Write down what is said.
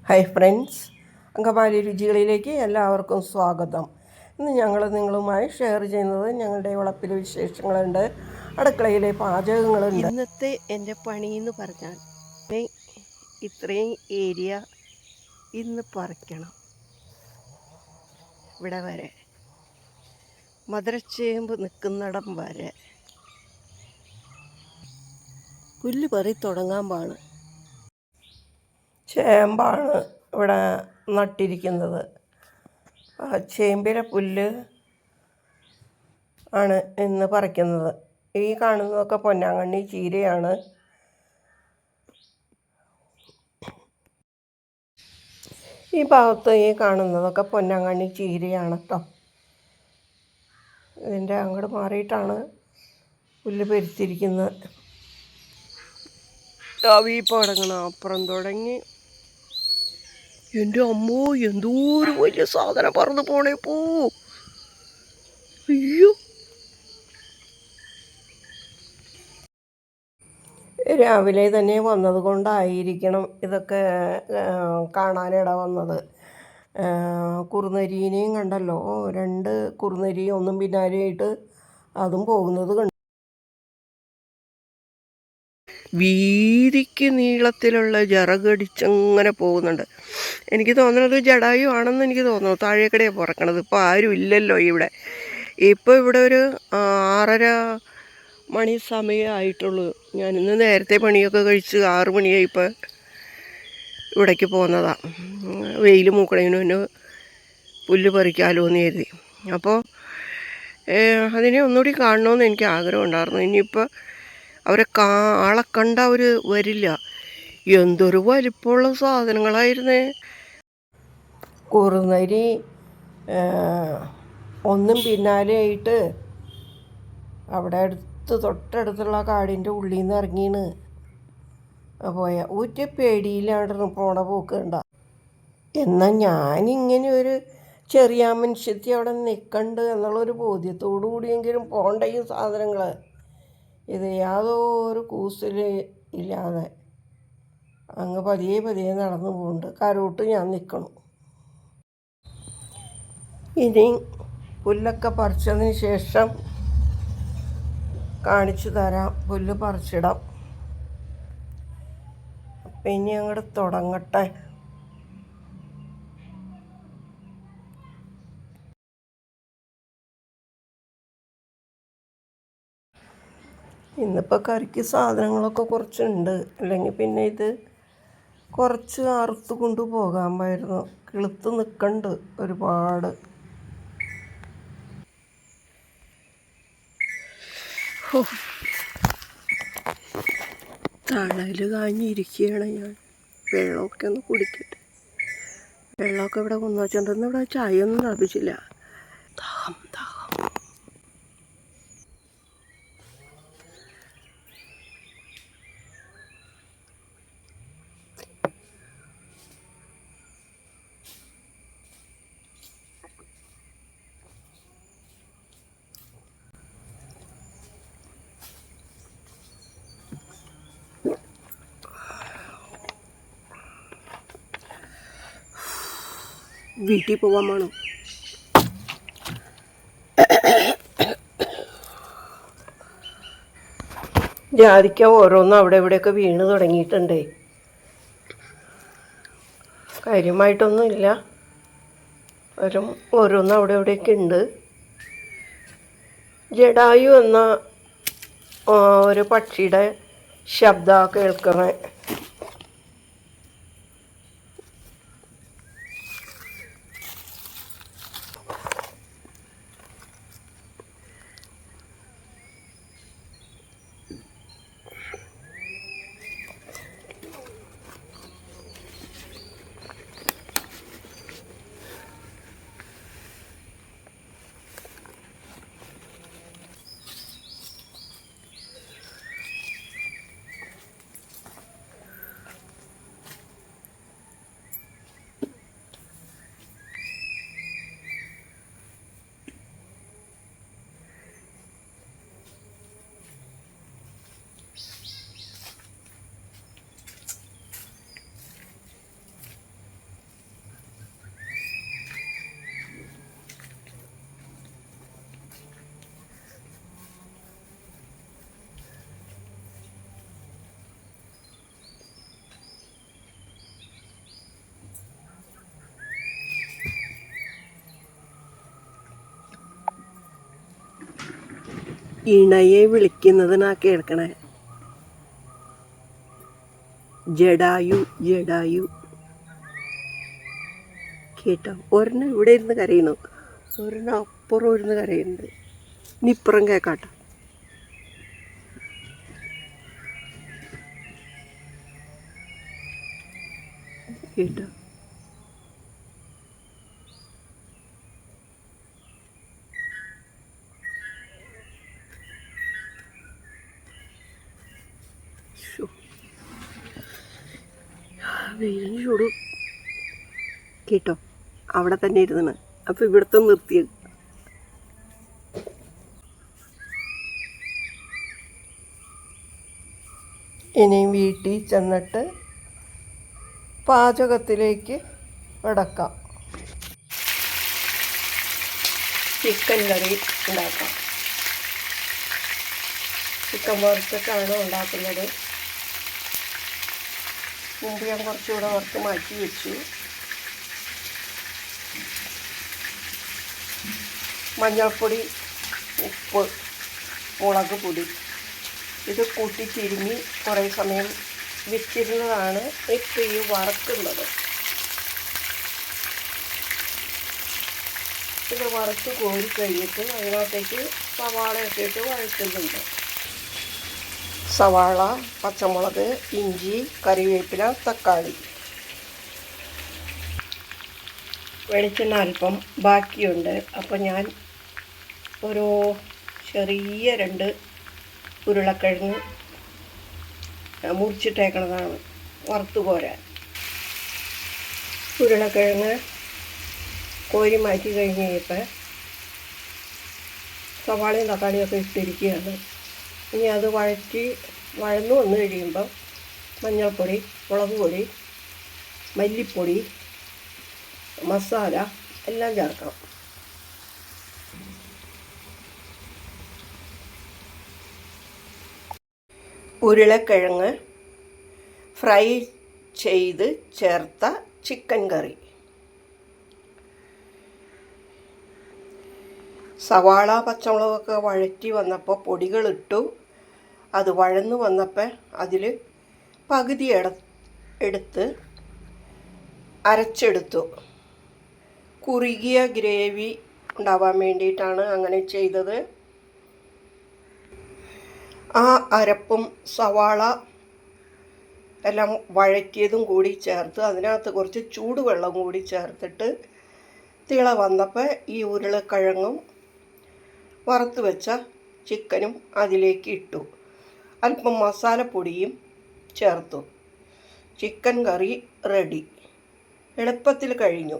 Hi friends, Angamaly രുചികളിലേക്ക് എല്ലാവർക്കും സ്വാഗതം. ഇന്ന് ഞങ്ങൾ നിങ്ങളുമായി ഷെയർ ചെയ്യുന്നത് ഞങ്ങളുടെ വളപ്പിലെ വിശേഷങ്ങളുണ്ട്, അടുക്കളയിലെ പാചകങ്ങളുണ്ട്. ഇന്നത്തെ എൻ്റെ പണി എന്ന് പറഞ്ഞാൽ ഇത്രയും ഏരിയ ഇന്ന് പറിക്കണം. ഇവിടെ വരെ മധുരച്ചേമ്പ് നിൽക്കുന്നിടം വരെ പുല്ല് പറി തുടങ്ങാൻ പാണ്. ചേമ്പാണ് ഇവിടെ നട്ടിരിക്കുന്നത്. ചേമ്പിലെ പുല്ല് ആണ് ഇന്ന് പറിക്കുന്നത്. ഈ കാണുന്നതൊക്കെ പൊന്നാങ്കണ്ണി ചീരയാണ്. ഈ ഭാഗത്ത് ഈ കാണുന്നതൊക്കെ പൊന്നാങ്കണ്ണി ചീരയാണ് കേട്ടോ. ഇതിൻ്റെ അങ്ങോട്ട് മാറിയിട്ടാണ് പുല്ല് പെരുത്തിരിക്കുന്നത്. വീപ്പം അടങ്ങണം, അപ്പുറം തുടങ്ങി. എൻ്റെ അമ്മോ, എന്തോ ഒരു വലിയ സാധനം പറന്ന് പോണേ പോ. അയ്യോ, രാവിലെ തന്നെ വന്നത് കൊണ്ടായിരിക്കണം ഇതൊക്കെ കാണാനിട വന്നത്. കുറുനരീനെയും കണ്ടല്ലോ, 2 കുറുനരി ഒന്നും പിന്നാലെയായിട്ട് അതും പോകുന്നത് കണ്ടു. വീതിക്ക് നീളത്തിലുള്ള ജറകടിച്ചങ്ങനെ പോകുന്നുണ്ട്. എനിക്ക് തോന്നുന്നത് ജടായു ആണെന്ന് എനിക്ക് തോന്നുന്നു. താഴേക്കടയാണ് പറക്കണത്. ഇപ്പോൾ ആരും ഇല്ലല്ലോ ഇവിടെ. ഇപ്പോൾ ഇവിടെ ഒരു 6:30 മണി സമയമായിട്ടുള്ളൂ. ഞാനിന്ന് നേരത്തെ പണിയൊക്കെ കഴിച്ച് 6 മണിയായി ഇപ്പോൾ ഇവിടേക്ക് പോകുന്നതാണ്. വെയിൽ മൂക്കണതിന് മുന്നേ പുല്ല് പറിക്കാമല്ലോ എന്ന് കരുതി. അപ്പോൾ അതിനെ ഒന്നുകൂടി കാണണമെന്ന് എനിക്ക് ആഗ്രഹം ഉണ്ടായിരുന്നു. ഇനിയിപ്പോൾ അവരെ ആളെ കണ്ട അവർ വരില്ല. എന്തൊരു വലിപ്പമുള്ള സാധനങ്ങളായിരുന്നേ. കുറുനരി ഒന്നും പിന്നാലെയായിട്ട് അവിടെ തൊട്ടടുത്തുള്ള കാടിൻ്റെ ഉള്ളിൽ നിന്ന് ഇറങ്ങിയാണ് പോയ. ഒറ്റ പേടിയിലാണ് പോണ പോക്ക് കണ്ട. എന്നാൽ ഞാനിങ്ങനെ ഒരു ചെറിയ മനുഷ്യത്തി അവിടെ നിൽക്കണ്ട് എന്നുള്ളൊരു ബോധ്യത്തോടു കൂടിയെങ്കിലും പോകണ്ട ഈ സാധനങ്ങൾ. ഇത് യാതൊരു കൂസൽ ഇല്ലാതെ അങ്ങ് പതിയെ പതിയെ നടന്നു പോകുന്നുണ്ട്. കരോട്ട് ഞാൻ നിൽക്കണം. ഇനി പുല്ലൊക്കെ പറിച്ചതിന് ശേഷം കാണിച്ചു തരാം. പുല്ല് പറിച്ചിടാം. അപ്പം ഇനി അങ്ങോട്ട് തുടങ്ങട്ടെ. ഇന്നിപ്പോൾ കറിക്ക് സാധനങ്ങളൊക്കെ കുറച്ചുണ്ട്. അല്ലെങ്കിൽ പിന്നെ ഇത് കുറച്ച് അറുത്ത് കൊണ്ടുപോകാമായിരുന്നു. കിളുത്ത് നിൽക്കണ്ട് ഒരുപാട്. തണൽ കാഞ്ഞിരിക്കുകയാണ് ഞാൻ. വെള്ളമൊക്കെ ഒന്ന് കുടിക്കട്ടെ. വെള്ളമൊക്കെ ഇവിടെ കൊണ്ടുവച്ചിട്ടുണ്ടെന്ന്. ഇവിടെ ചായ ഒന്നും തിളപ്പിച്ചില്ല. ദാഹം ദാഹം. വീട്ടിൽ പോകാൻ വേണം. ജാതിക്ക ഓരോന്നും അവിടെ ഇവിടെയൊക്കെ വീണ് തുടങ്ങിയിട്ടുണ്ടേ. കാര്യമായിട്ടൊന്നുമില്ല, ഓരോന്നും അവിടെ ഇവിടെയൊക്കെ ഉണ്ട്. ജടായു എന്ന ഒരു പക്ഷിയുടെ ശബ്ദം കേൾക്കണേ. ഇണയെ വിളിക്കുന്നതിനാ കേൾക്കണേ. ജടായു ജടായു കേട്ടോ. ഒരെണ്ണം ഇവിടെ ഇരുന്ന് കരയുന്നു, ഒരെണ്ണം അപ്പുറം ഇരുന്ന് കരയുന്നുണ്ട്. ഇനി ഇപ്പുറം കേൾക്കാട്ടോ. കേട്ടോ. വെയിലിന് ചൂട് കേട്ടോ. അവിടെ തന്നെ ഇരുന്നാണ്. അപ്പം ഇവിടുത്തെ നിർത്തിയത്. ഇനി വീട്ടിൽ ചെന്നിട്ട് പാചകത്തിലേക്ക് അടക്കാം. ചിക്കൻ കറി ഉണ്ടാക്കാം. ചിക്കൻ വറുത്തിട്ടാണ് ഉണ്ടാക്കുന്നത്. മുമ്പ് ഞാൻ കുറച്ചുകൂടെ വറുത്ത് മാറ്റി വെച്ചു. മഞ്ഞൾപ്പൊടി, ഉപ്പ്, മുളക് പൊടി ഇത് കൂട്ടി തിരുമ്മി കുറേ സമയം വെച്ചിരുന്നതാണ്. ഇപ്പോൾ ഈ വറുക്കുന്നത്. ഇത് വറുത്ത് കോരി കഴിഞ്ഞിട്ട് അതിനകത്തേക്ക് സവാളയൊക്കെ ഇട്ട് വഴറ്റുന്നുണ്ട്. സവാള, പച്ചമുളക്, ഇഞ്ചി, കറിവേപ്പില, തക്കാളി. വെളിച്ചെണ്ണ അല്പം ബാക്കിയുണ്ട്. അപ്പോൾ ഞാൻ ഒരു ചെറിയ 2 ഉരുളക്കിഴങ്ങ് മുറിച്ചിട്ടേക്കണതാണ് വറുത്ത് കോരാൻ. ഉരുളക്കിഴങ്ങ് കോരി മാറ്റി കഴിഞ്ഞ് കഴിഞ്ഞപ്പോൾ സവാളയും തക്കാളിയൊക്കെ ഇട്ടിരിക്കുകയാണ്. ഇനി അത് വഴന്നു വന്നു കഴിയുമ്പം മഞ്ഞൾപ്പൊടി, മുളക് പൊടി, മല്ലിപ്പൊടി, മസാല എല്ലാം ചേർക്കണം. ഉരുളക്കിഴങ്ങ് ഫ്രൈ ചെയ്ത് ചേർത്ത ചിക്കൻ കറി. സവാള, പച്ചമുളകൊക്കെ വഴറ്റി വന്നപ്പോൾ പൊടികളിട്ടു. അത് വഴന്നു വന്നപ്പോൾ അതിൽ പകുതി എടുത്ത് അരച്ചെടുത്തു. കുറുകിയ ഗ്രേവി ഉണ്ടാവാൻ വേണ്ടിയിട്ടാണ് അങ്ങനെ ചെയ്തത്. ആ അരപ്പും സവാള എല്ലാം വഴറ്റിയതും കൂടി ചേർത്ത് അതിനകത്ത് കുറച്ച് ചൂടുവെള്ളം കൂടി ചേർത്തിട്ട് തിള വന്നപ്പോൾ ഈ ഉരുളക്കിഴങ്ങും വറുത്ത് വെച്ച ചിക്കനും അതിലേക്ക് ഇട്ടു. അല്പം മസാലപ്പൊടിയും ചേർത്തു. ചിക്കൻ കറി റെഡി. എളുപ്പത്തിൽ കഴിഞ്ഞു.